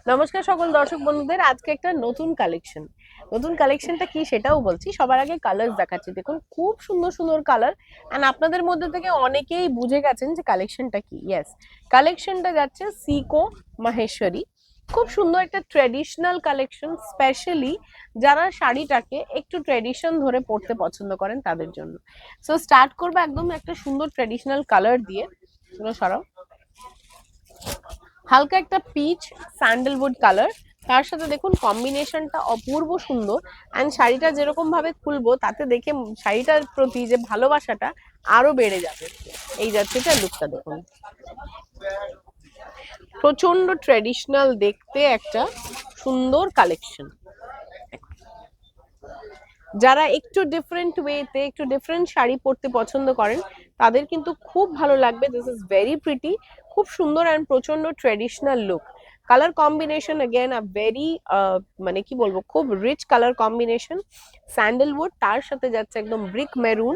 নমস্কার সকল দর্শক বন্ধুদের, আজকে একটা নতুন কালেকশনটা কি সেটাও বলছি। সবার আগে কালার্স দেখাচ্ছি, দেখুন খুব সুন্দর সুন্দর কালার। এন্ড আপনাদের মধ্যে থেকে অনেকেই বুঝে গেছেন যে কালেকশনটা কি। ইয়েস, কালেকশনটা যাচ্ছে সিকো মাহেশ্বরী। খুব সুন্দর একটা ট্রেডিশনাল কালেকশন, স্পেশালি যারা শাড়িটাকে একটু ট্রেডিশন ধরে পড়তে পছন্দ করেন তাদের জন্য। সো স্টার্ট করবো একদম একটা সুন্দর ট্রেডিশনাল কালার দিয়ে। সরাও, হালকা একটা পিচ স্যান্ডেলউড কালার, তার সাথে দেখুন কম্বিনেশনটা অপূর্ব সুন্দর। অ্যান্ড শাড়িটা যেরকম ভাবে খুলবো তাতে দেখে শাড়িটার প্রতি যে ভালোবাসাটা আরো বেড়ে যাবে। এই যাচ্ছে এটা লুকটা দেখুন, প্রচন্ড ট্রেডিশনাল দেখতে একটা সুন্দর কালেকশন। যারা একটু ডিফারেন্ট ওয়েতে একটু ডিফারেন্ট শাড়ি পরতে পছন্দ করেন তাদের কিন্তু খুব ভালো লাগবে। দিস ইজ ভেরি প্রিটি, খুব সুন্দর অ্যান্ড প্রচন্ড traditional look. Colour combination again a very মানে কি বলবো, খুব রিচ কালার কম্বিনেশন। স্যান্ডেলউড, তার সাথে যাচ্ছে একদম ব্রিক মেরুন,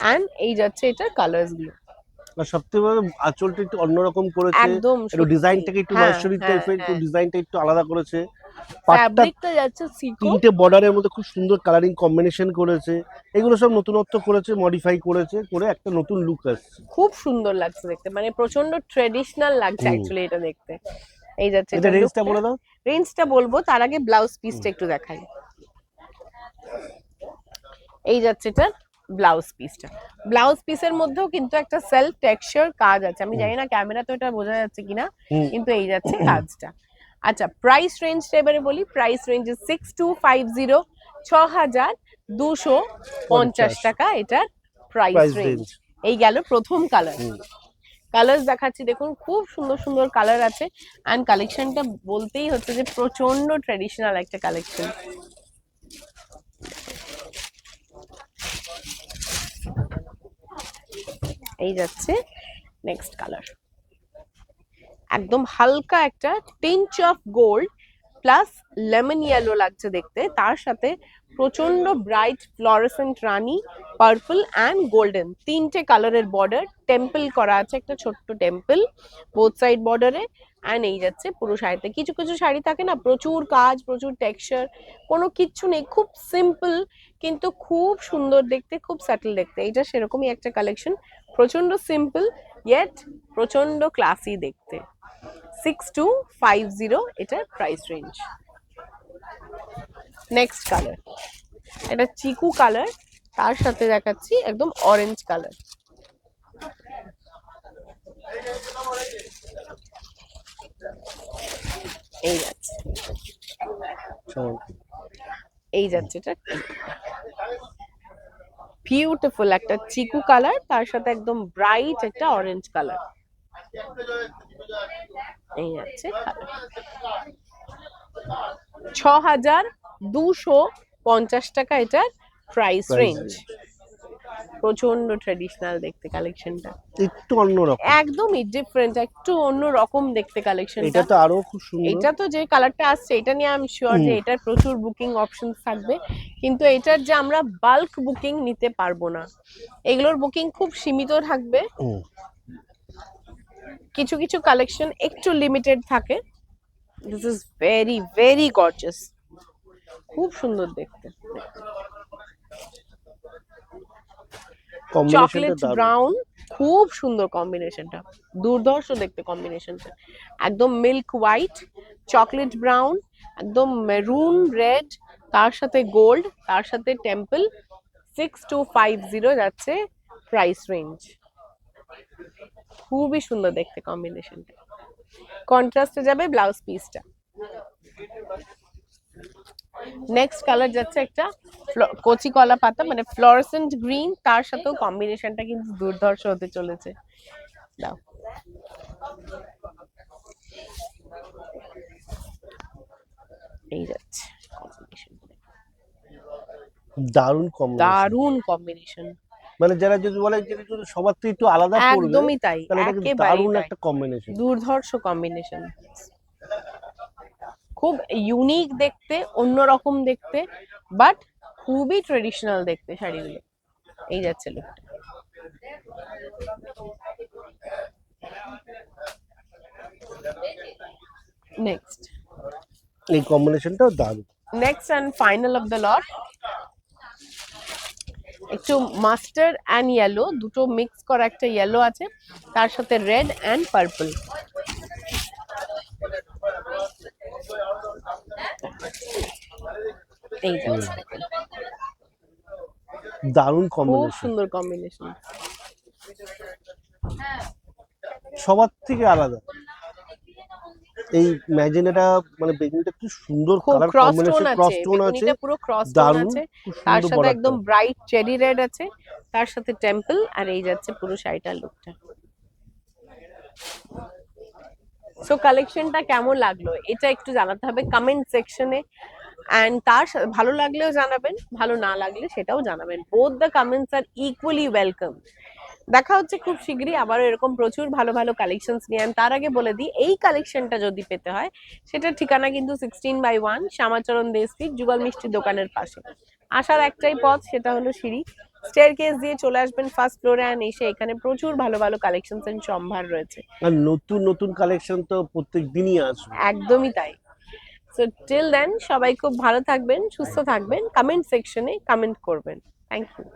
অ্যান্ড এই যাচ্ছে এটা কালার্স গুলো। সবথেকে বড় আঁচলটা একটু অন্যরকম করেছে, একদম একটু সত্যি, ডিজাইনটাকে একটু হ্যাঁ মাহেশ্বরী হ্যাঁ টাইপের, একটু হ্যাঁ। ডিজাইনটা একটু আলাদা করেছে। পাটটা ফ্যাব্রিকটা যাচ্ছে সিকো, তিনটে বর্ডারের মধ্যে খুব সুন্দর কালারিং কম্বিনেশন করেছে। এগুলো সব নতুনত্ব করেছে, মডিফাই করেছে, করে একটা নতুন লুক আসছে। খুব সুন্দর লাগছে দেখতে, মানে প্রচন্ড ট্রেডিশনাল লাগছে হুম। অ্যাকচুয়ালি এটা দেখতে। এই যাচ্ছে এটা এটা রেঞ্জটা লুকটা। বলে দাও। রেঞ্জটা বলবো, তার আগে ব্লাউজ পিসটা একটু দেখাই। এই যাচ্ছে এটা ব্লাউজ পিসটা। ব্লাউজ পিসের মধ্যেও কিন্তু একটা সেলফ টেক্সচার কাজ আছে। আমি জানি না ক্যামেরা তো এটা বোঝা যাচ্ছে কিনা, হুম। কিন্তু এই যাচ্ছে কাজটা। আচ্ছা, প্রাইস রেঞ্জটা এবারে বলি। প্রাইস রেঞ্জ 6250, 6250 টাকা এটার প্রাইস প্রাইস রেঞ্জ। রেঞ্জ। এই গেল প্রথম কালার। কালার দেখাচ্ছি, দেখুন খুব সুন্দর সুন্দর কালার আছে। অ্যান্ড কালেকশনটা বলতেই হচ্ছে যে প্রচন্ড ট্রেডিশনাল একটা কালেকশন। এই যাচ্ছে নেক্সট কালার, একদম হালকা একটা tinge of gold plus lemon yellow লাগছে দেখতে, তার সাথে প্রচন্ড ব্রাইট ফ্লোরেসেন্ট রানী, পার্পল অ্যান্ড গোল্ডেন, তিনটে কালারের বর্ডার, টেম্পল করা আছে, একটা ছোট্ট টেম্পল বোথ সাইড বর্ডারে। অ্যান্ড এই যাচ্ছে পুরো শাড়িতে। কিছু কিছু শাড়ি থাকে না, প্রচুর কাজ, প্রচুর টেক্সচার, কোনো কিচ্ছু নেই, খুব সিম্পল কিন্তু খুব সুন্দর দেখতে, খুব স্যাটেল দেখতে। এইটা সেরকমই একটা কালেকশন, প্রচন্ড সিম্পল ইয়েট প্রচন্ড ক্লাসি দেখতে। 6250 এটার প্রাইস রেঞ্জ। নেক্সট কালার, এটা চিকু কালার, তার সাথে দেখাচ্ছি একদম অরেঞ্জ কালার। এই যাচ্ছে, এই যাচ্ছে এটা বিউটিফুল একটা চিকু কালার, তার সাথে একদম ব্রাইট একটা অরেঞ্জ কালার। এই যাচ্ছে কালার। 6250 টাকা এটার প্রাইস রেঞ্জ। প্রচন্ড ট্রেডিশনাল দেখতে কালেকশনটা, একটু অন্যরকম, একদমই ডিফারেন্ট, একটু অন্য রকম দেখতে কালেকশনটা। এটা তো আরো খুব সুন্দর। এটা তো যে কালারটা আসছে এটা নিয়ে আমি শিওর যে এটার প্রচুর বুকিং অপশন থাকবে, কিন্তু এটার যে আমরা বাল্ক বুকিং নিতে পারবো না, এগুলোর বুকিং খুব সীমিত থাকবে। কিছু কিছু কালেকশন একটু লিমিটেড থাকে। This is very very gorgeous, খুব সুন্দর দেখতে। চকলেট ব্রাউন, খুব সুন্দর কম্বিনেশনটা, দুর্ধর্ষ দেখতে কম্বিনেশনটা। একদম মিল্ক হোয়াইট, চকলেট ব্রাউন, একদম মেরুন রেড, তার সাথে গোল্ড, তার সাথে টেম্পল। 6250 যাচ্ছে প্রাইস রেঞ্জ। খুবই সুন্দর দেখতে কম্বিনেশনটা, কন্ট্রাস্টে যাবে ব্লাউজ পিসটা। নেক্সট কালার যাচ্ছে একটা কচি কলা পাতা, মানে ফ্লোরেসেন্ট গ্রিন, তার সাথেও কম্বিনেশনটা কিন্তু দুর্ধর্ষ হতে চলেছে। দাও, এই যাচ্ছে কম্বিনেশন, দারুণ কম্বিনেশন, দারুণ কম্বিনেশন। মানে যারা যদি বলে যে সবার থেকে একটু আলাদা করবে, একদমই তাই, তাহলে এটা কিন্তু একেবারেই দারুণ তাই, একটা কম্বিনেশন। দুর্ধর্ষ কম্বিনেশন, খুব ইউনিক দেখতে, অন্যরকম দেখতে, বাট খুবই ট্রেডিশনাল দেখতে শাড়িগুলো। এই যাচ্ছে লুকটা। নেক্সট এই কম্বিনেশনটাও দারুণ। Next and final of the lot, একটু মাস্টার্ড অ্যান্ড ইয়েলো দুটো মিক্স করা একটা ইয়েলো আছে, তার সাথে রেড অ্যান্ড পার্পল। এই যাচ্ছে দেখুন, দারুণ খুব কম্বিনেশন, সুন্দর কম্বিনেশন। সবার থেকে আলাদা। এই ম্যাজেন্টাটা মানে বেগুনিটা কি সুন্দর খুব colour cross tone combination, cross আছে, টোন আছে, বেগুনিটা পুরো ক্রস টোন দারুণ, আছে, খুব তার সুন্দর সাথে বর্ডারটা। একদম ব্রাইট চেরি রেড আছে, তার সাথে টেম্পল, আর এই যাচ্ছে পুরো শাড়িটার লুকটা। সো কালেকশনটা কেমন লাগলো এটা একটু জানাতে হবে কমেন্ট সেকশনে, এন্ড ভালো লাগলেও জানাবেন, ভালো না লাগলে সেটাও জানাবেন। Both the comments are equally welcome. দেখা হচ্ছে খুব শীঘ্রই আবারও এরকম প্রচুর ভালো ভালো কালেকশনস নিয়ে। আমি তার আগে বলে দিই, এই কালেকশনটা যদি পেতে হয় সেটার ঠিকানা কিন্তু 16/1 শ্যামাচরণ দে স্ট্রিট, যুগল মিষ্টির দোকানের পাশে। আসার একটাই পথ, সেটা হলো সিঁড়ি, স্টেয়ারকেস দিয়ে চলে আসবেন ফার্স্ট ফ্লোরে, আর এসে এখানে প্রচুর ভালো ভালো কালেকশনস এর সম্ভার রয়েছে। আর নতুন নতুন কালেকশন তো প্রত্যেক দিনই আসবে। একদমই তাই। সো টিল দেন সবাই খুব ভালো থাকবেন, সুস্থ থাকবেন, কমেন্ট সেকশনে কমেন্ট করবেন। Thank you.